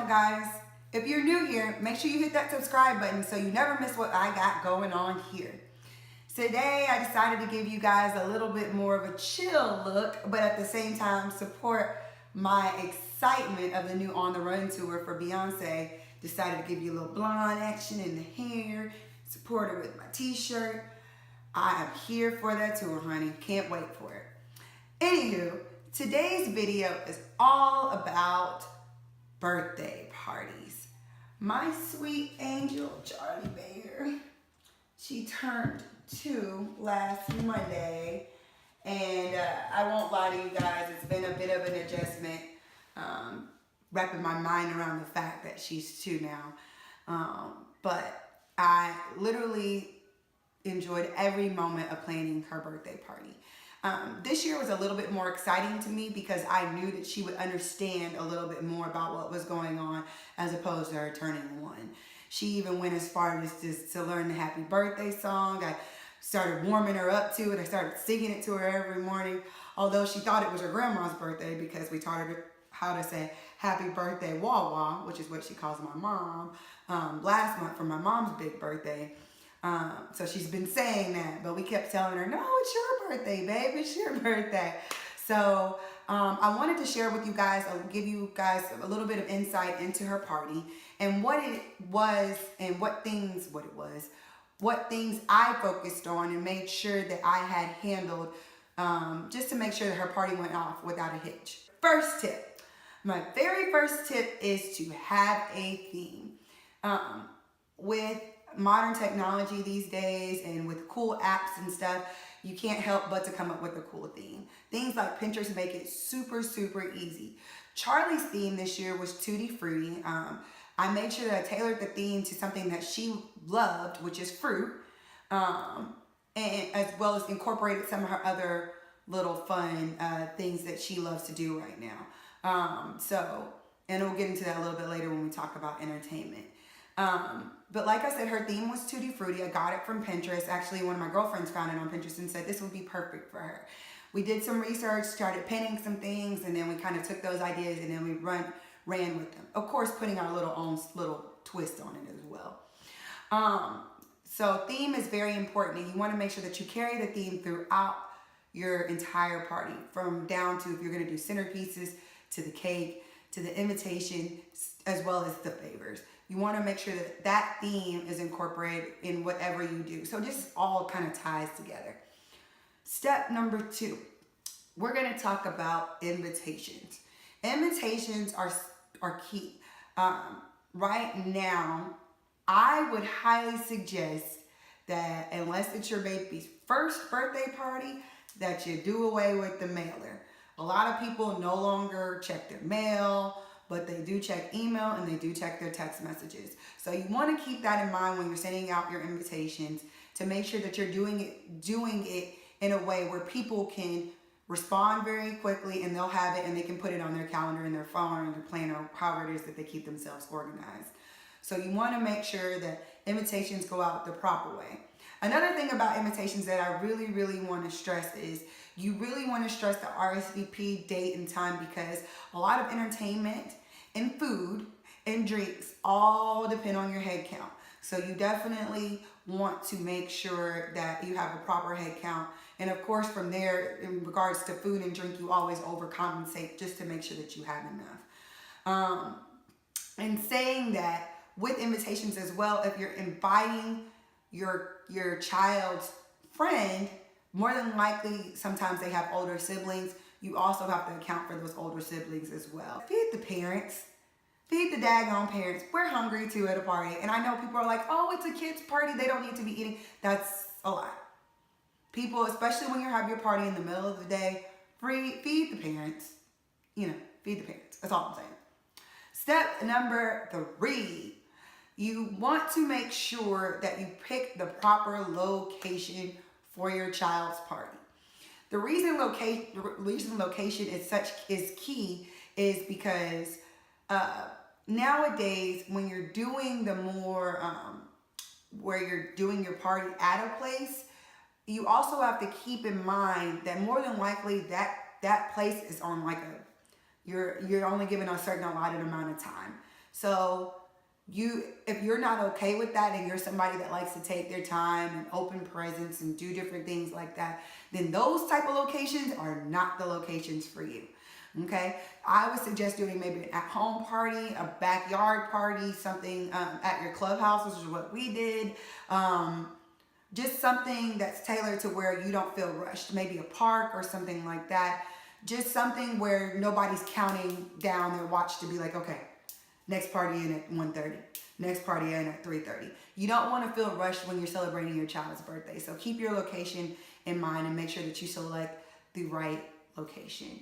guys. If you're new here, make sure you hit that subscribe button so you never miss what I got going on here. Today, I decided to give you guys a little bit more of a chill look, but at the same time, support my excitement of the new On the Run tour for Beyonce. Decided to give you a little blonde action in the hair, support her with my t-shirt. I am here for that tour, honey. Can't wait for it. Anywho, today's video is all about birthday parties. My sweet angel, Charlie Bear, she turned 2 last Monday, and I won't lie to you guys, it's been a bit of an adjustment, wrapping my mind around the fact that she's 2 now, but I literally enjoyed every moment of planning her birthday party. This year was a little bit more exciting to me because I knew that she would understand a little bit more about what was going on as opposed to her turning 1. She even went as far as just to learn the happy birthday song. I started warming her up to it. I started singing it to her every morning, although she thought it was her grandma's birthday because we taught her how to say happy birthday Wawa, which is what she calls my mom, last month for my mom's big birthday. So she's been saying that, but we kept telling her, no, it's your birthday, babe, it's your birthday. So I wanted to share with you guys, I'll give you guys a little bit of insight into her party and what it was and what things I focused on and made sure that I had handled just to make sure that her party went off without a hitch. First tip, my very first tip is to have a theme. With modern technology these days and with cool apps and stuff, you can't help but to come up with a cool theme. Things like Pinterest make it super, super easy. Charlie's theme this year was Tutti Frutti. I made sure that I tailored the theme to something that she loved, which is fruit, and as well as incorporated some of her other little fun things that she loves to do right now. And we'll get into that a little bit later when we talk about entertainment. But like I said, her theme was Tutti Frutti. I got it from Pinterest. Actually, one of my girlfriends found it on Pinterest and said this would be perfect for her. We did some research, started pinning some things, and then we kind of took those ideas and then we ran with them. Of course, putting our own little twist on it as well. So theme is very important, and you want to make sure that you carry the theme throughout your entire party, from down to if you're going to do centerpieces, to the cake, to the invitation, as well as the favors. You want to make sure that that theme is incorporated in whatever you do. So just all kind of ties together. Step number 2, we're going to talk about invitations. Invitations are key. Right now, I would highly suggest that unless it's your baby's first birthday party, that you do away with the mailer. A lot of people no longer check their mail, but they do check email and they do check their text messages. So you want to keep that in mind when you're sending out your invitations, to make sure that you're doing it in a way where people can respond very quickly and they'll have it and they can put it on their calendar, in their phone, or in their planner, however it is that they keep themselves organized. So you want to make sure that invitations go out the proper way. Another thing about invitations that I really, really want to stress is you really want to stress the RSVP date and time, because a lot of entertainment and food and drinks all depend on your head count. So you definitely want to make sure that you have a proper head count. And of course, from there, in regards to food and drink, you always overcompensate just to make sure that you have enough. And saying that, with invitations as well, if you're inviting your child's friend, more than likely, sometimes they have older siblings. You also have to account for those older siblings as well. Feed the parents. Feed the daggone parents. We're hungry too at a party. And I know people are like, oh, it's a kid's party, they don't need to be eating. That's a lie. People, especially when you have your party in the middle of the day, feed the parents. Feed the parents. That's all I'm saying. Step number 3. You want to make sure that you pick the proper location for your child's party. The reason location is key is because nowadays, when you're doing the more where you're doing your party at a place, you also have to keep in mind that more than likely that place is on like you're only given a certain allotted amount of time. So if you're not okay with that and you're somebody that likes to take their time and open presents and do different things like that, then those type of locations are not the locations for you. Okay, I would suggest doing maybe an at-home party, a backyard party, something at your clubhouse, which is what we did. Just something that's tailored to where you don't feel rushed. Maybe a park or something like that. Just something where nobody's counting down their watch to be like, okay, next party in at 1:30. Next party in at 3:30. You don't want to feel rushed when you're celebrating your child's birthday. So keep your location in mind and make sure that you select the right location.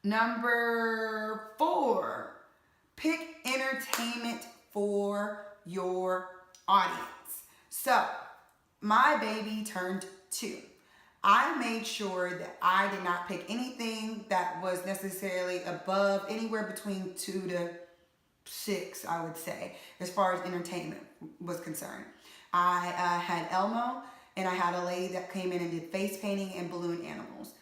Number 4, pick entertainment for your audience. So my baby turned 2. I made sure that I did not pick anything that was necessarily above anywhere between 2 to 6, I would say, as far as entertainment was concerned. I had Elmo, and I had a lady that came in and did face painting and balloon animals.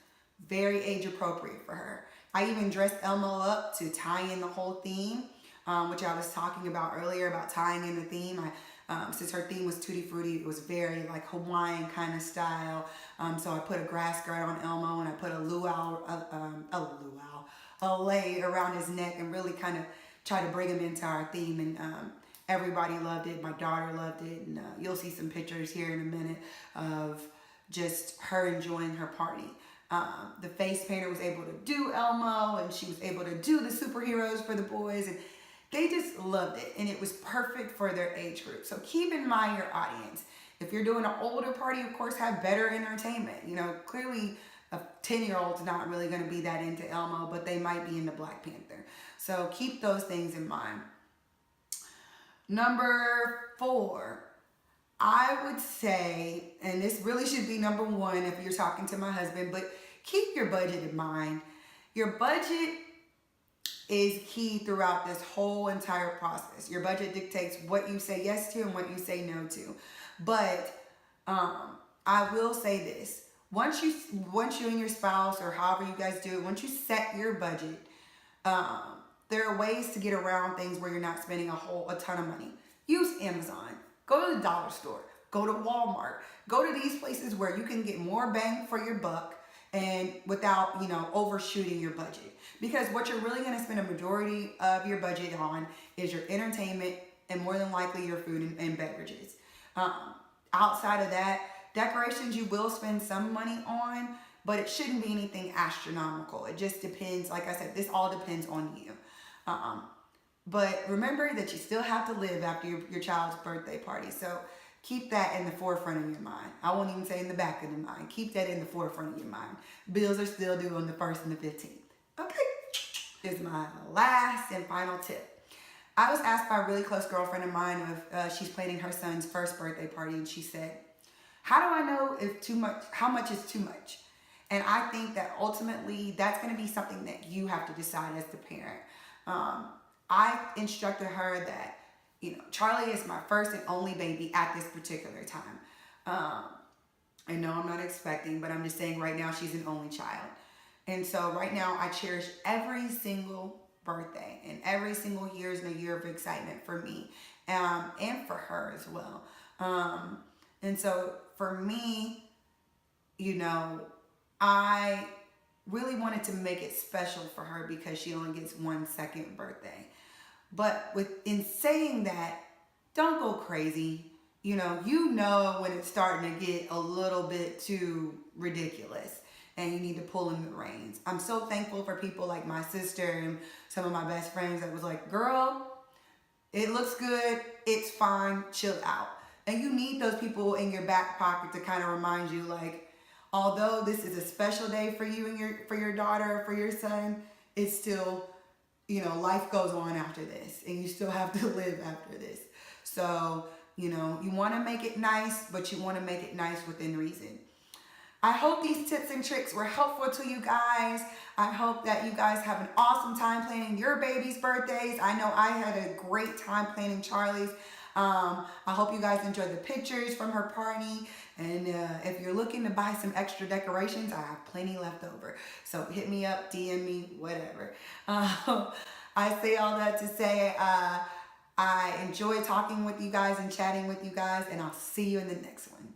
Very age appropriate for her. I even dressed Elmo up to tie in the whole theme, which I was talking about earlier about tying in the theme. Since her theme was Tutti Frutti, it was very like Hawaiian kind of style. So I put a grass skirt on Elmo, and I put a lei around his neck, and really kind of try to bring him into our theme. And everybody loved it. My daughter loved it, and you'll see some pictures here in a minute of just her enjoying her party. The face painter was able to do Elmo, and she was able to do the superheroes for the boys, and they just loved it, and it was perfect for their age group. So keep in mind your audience. If you're doing an older party, of course, have better entertainment. You know, clearly a 10-year-old's not really going to be that into Elmo, but they might be into Black Panther. So keep those things in mind. Number 4, I would say, and this really should be number 1 if you're talking to my husband, but keep your budget in mind. Your budget is key throughout this whole entire process. Your budget dictates what you say yes to and what you say no to. But I will say this. Once you and your spouse, or however you guys do it, once you set your budget, there are ways to get around things where you're not spending a ton of money. Use Amazon. Go to the dollar store. Go to Walmart. Go to these places where you can get more bang for your buck and without, overshooting your budget. Because what you're really going to spend a majority of your budget on is your entertainment and more than likely your food and beverages. Outside of that, decorations you will spend some money on, but it shouldn't be anything astronomical. It just depends. Like I said, this all depends on you. But remember that you still have to live after your child's birthday party. So keep that in the forefront of your mind. I won't even say in the back of the mind. Keep that in the forefront of your mind. Bills are still due on the 1st and the 15th. Okay, here's my last and final tip. I was asked by a really close girlfriend of mine if she's planning her son's first birthday party, and she said, how do I know how much is too much? And I think that ultimately that's going to be something that you have to decide as the parent. I instructed her that, Charlie is my first and only baby at this particular time. I know I'm not expecting, but I'm just saying right now she's an only child. And so right now I cherish every single birthday, and every single year is a year of excitement for me and for her as well. And so for me, I really wanted to make it special for her because she only gets one second birthday. But in saying that, don't go crazy. You know when it's starting to get a little bit too ridiculous and you need to pull in the reins. I'm so thankful for people like my sister and some of my best friends that was like, girl, it looks good, it's fine, chill out. And you need those people in your back pocket to kind of remind you, like, although this is a special day for you and for your daughter or for your son, it's still, life goes on after this, and you still have to live after this. So, you want to make it nice, but you want to make it nice within reason. I hope these tips and tricks were helpful to you guys. I hope that you guys have an awesome time planning your baby's birthdays. I know I had a great time planning Charlie's. I hope you guys enjoyed the pictures from her party. And if you're looking to buy some extra decorations, I have plenty left over. So hit me up, DM me, whatever. I say all that to say I enjoy talking with you guys and chatting with you guys, and I'll see you in the next one.